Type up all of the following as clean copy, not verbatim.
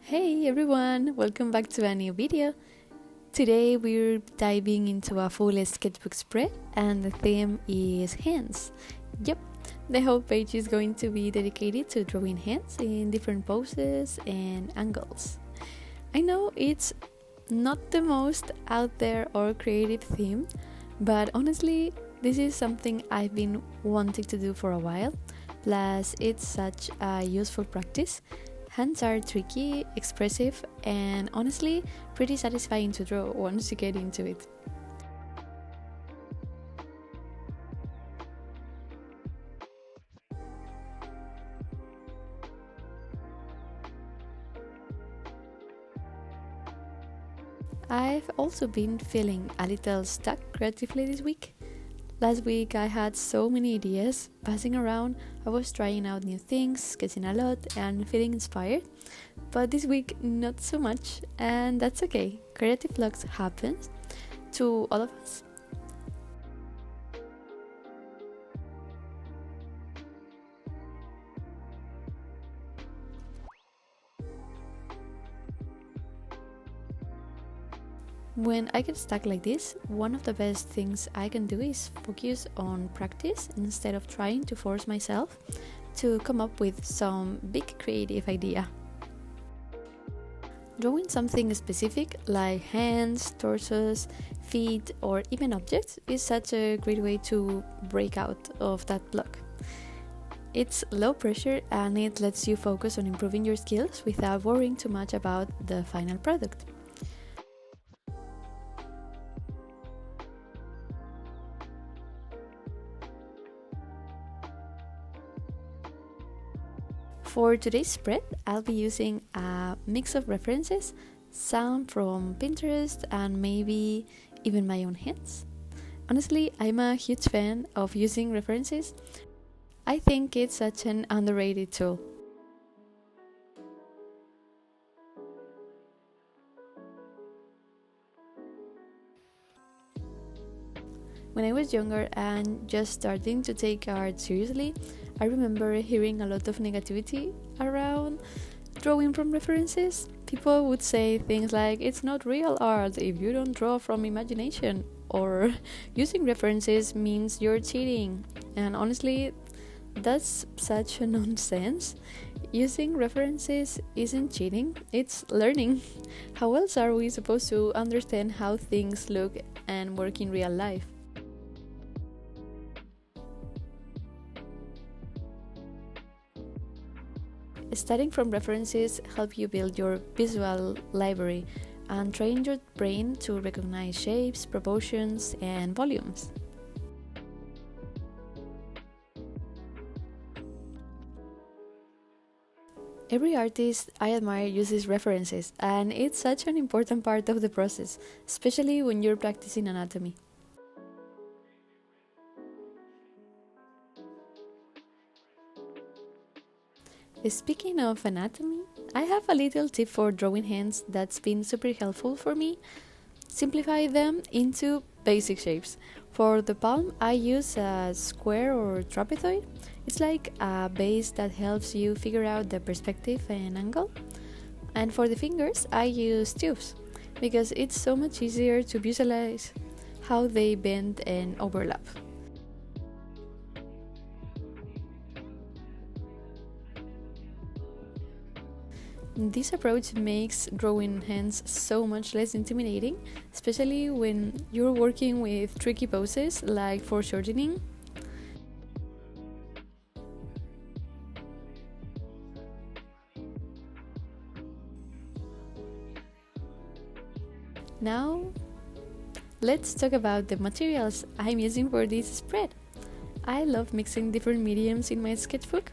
Hey everyone, welcome back to a new video. Today we're diving into a full sketchbook spread and the theme is hands. Yep, the whole page is going to be dedicated to drawing hands in different poses and angles. I know it's not the most out there or creative theme, but honestly, this is something I've been wanting to do for a while. Plus, it's such a useful practice. Hands are tricky, expressive, and honestly pretty satisfying to draw once you get into it. I've also been feeling a little stuck creatively this week. Last week I had so many ideas passing around. I was trying out new things, sketching a lot, and feeling inspired. But this week, not so much, and that's okay. Creative blocks happen to all of us. When I get stuck like this, one of the best things I can do is focus on practice instead of trying to force myself to come up with some big creative idea. Drawing something specific like hands, torsos, feet, or even objects is such a great way to break out of that block. It's low pressure and it lets you focus on improving your skills without worrying too much about the final product. For today's spread, I'll be using a mix of references, some from Pinterest and maybe even my own hands. Honestly, I'm a huge fan of using references. I think it's such an underrated tool. When I was younger and just starting to take art seriously, I remember hearing a lot of negativity around drawing from references. People would say things like, it's not real art if you don't draw from imagination, or using references means you're cheating. And honestly, that's such a nonsense. Using references isn't cheating, it's learning. How else are we supposed to understand how things look and work in real life? Studying from references help you build your visual library and train your brain to recognize shapes, proportions, and volumes. Every artist I admire uses references, and it's such an important part of the process, especially when you're practicing anatomy. Speaking of anatomy, I have a little tip for drawing hands that's been super helpful for me. Simplify them into basic shapes. For the palm, I use a square or trapezoid. It's like a base that helps you figure out the perspective and angle. And for the fingers, I use tubes because it's so much easier to visualize how they bend and overlap. This approach makes drawing hands so much less intimidating, especially when you're working with tricky poses like foreshortening. Now, let's talk about the materials I'm using for this spread. I love mixing different mediums in my sketchbook.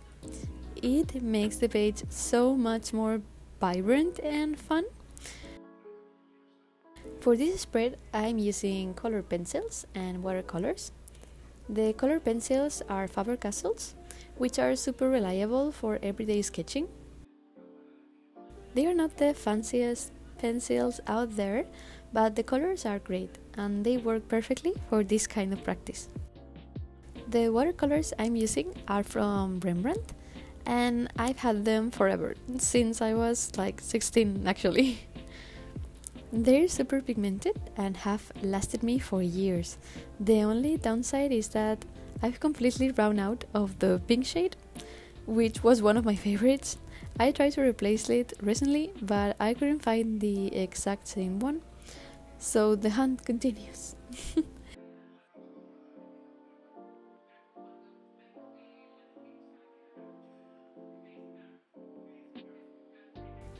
It makes the page so much more vibrant and fun. For this spread, I'm using color pencils and watercolors. The color pencils are Faber-Castells, which are super reliable for everyday sketching. They are not the fanciest pencils out there, but the colors are great and they work perfectly for this kind of practice. The watercolors I'm using are from Rembrandt, and I've had them forever, since I was like 16 actually. They're super pigmented and have lasted me for years. The only downside is that I've completely run out of the pink shade, which was one of my favorites. I tried to replace it recently, but I couldn't find the exact same one, so the hunt continues.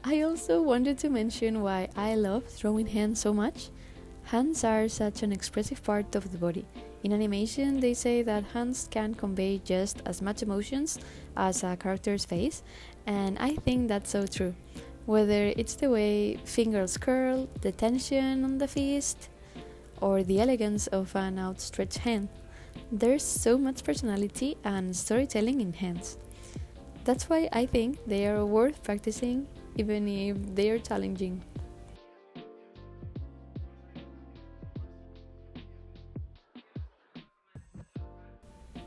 I also wanted to mention why I love drawing hands so much. Hands are such an expressive part of the body. In animation, they say that hands can convey just as much emotions as a character's face, and I think that's so true. Whether it's the way fingers curl, the tension on the fist, or the elegance of an outstretched hand, there's so much personality and storytelling in hands. That's why I think they are worth practicing, even if they are challenging.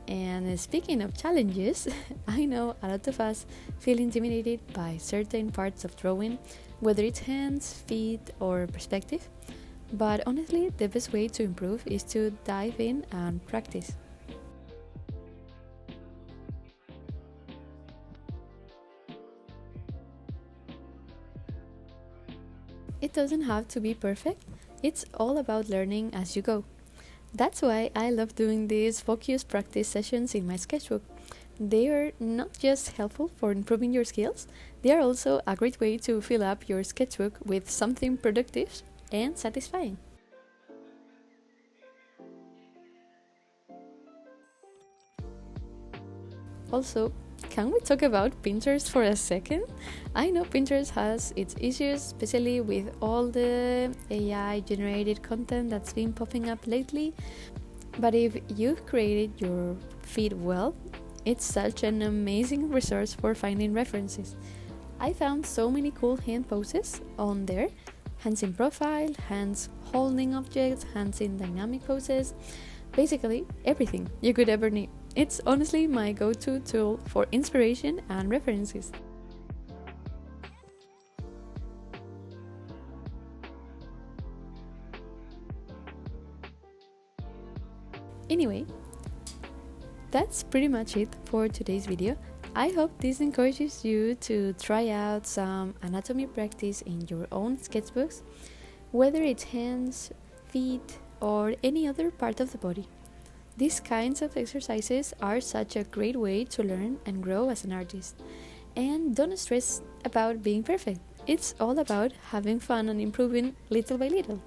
And speaking of challenges, I know a lot of us feel intimidated by certain parts of drawing, whether it's hands, feet, or perspective. But honestly, the best way to improve is to dive in and practice. It doesn't have to be perfect, it's all about learning as you go. That's why I love doing these focused practice sessions in my sketchbook. They are not just helpful for improving your skills, they are also a great way to fill up your sketchbook with something productive and satisfying. Also, can we talk about Pinterest for a second? I know Pinterest has its issues, especially with all the AI generated content that's been popping up lately. But if you've created your feed well, it's such an amazing resource for finding references. I found so many cool hand poses on there: hands in profile, hands holding objects, hands in dynamic poses, basically everything you could ever need. It's honestly my go-to tool for inspiration and references. Anyway, that's pretty much it for today's video. I hope this encourages you to try out some anatomy practice in your own sketchbooks, whether it's hands, feet, or any other part of the body. These kinds of exercises are such a great way to learn and grow as an artist. And don't stress about being perfect. It's all about having fun and improving little by little.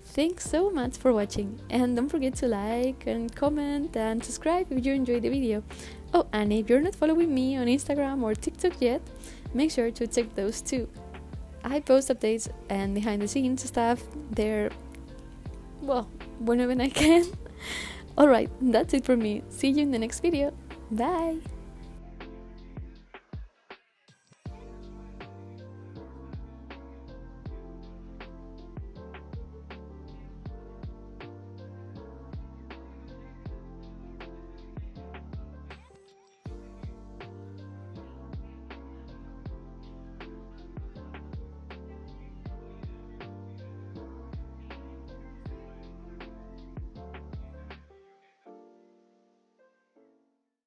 Thanks so much for watching, and don't forget to like and comment and subscribe if you enjoyed the video. Oh, and if you're not following me on Instagram or TikTok yet, make sure to check those too. I post updates and behind the scenes stuff there, well, whenever I can. Alright, that's it for me. See you in the next video. Bye!